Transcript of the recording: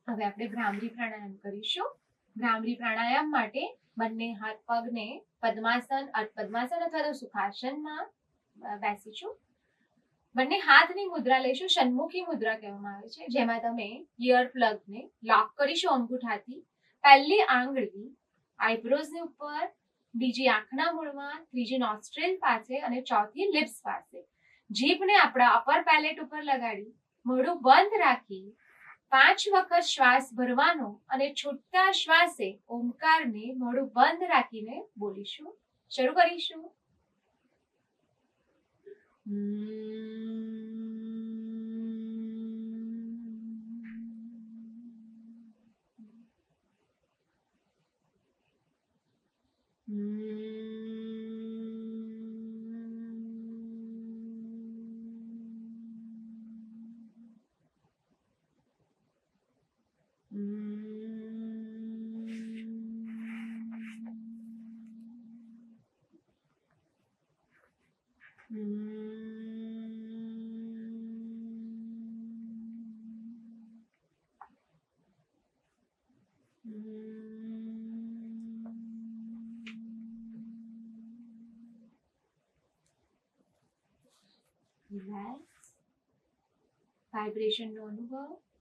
હવે આપણે ભ્રામરી પ્રાણાયામ કરીશું. ભ્રામરી પ્રાણાયામ માટે બંને હાથ પગને પદ્માસન અથવા તો સુખાસનમાં બેસીશું. બંને હાથની મુદ્રા લઈશું. સન્મુખી મુદ્રા કહેવામાં આવે છે, જેમાં તમે ઇયર પ્લગને લોક કરીશું અંગૂઠાથી. પહેલી આંગળી આઈબ્રોઝની ઉપર, બીજી આંખના મૂળમાં, ત્રીજી નોસ્ટ્રિલ પાસે અને ચોથી લિપ્સ પાસે. જીભને આપણા અપર પેલેટ ઉપર લગાડી મોઢું બંધ રાખી 5 વખત શ્વાસ ભરવાનો અને છૂટતા શ્વાસે ઓમકારને મોઢું બંધ રાખીને બોલીશું. શરૂ કરીશું. રિલેક્સ. વાઇબ્રેશનનો અનુભવ.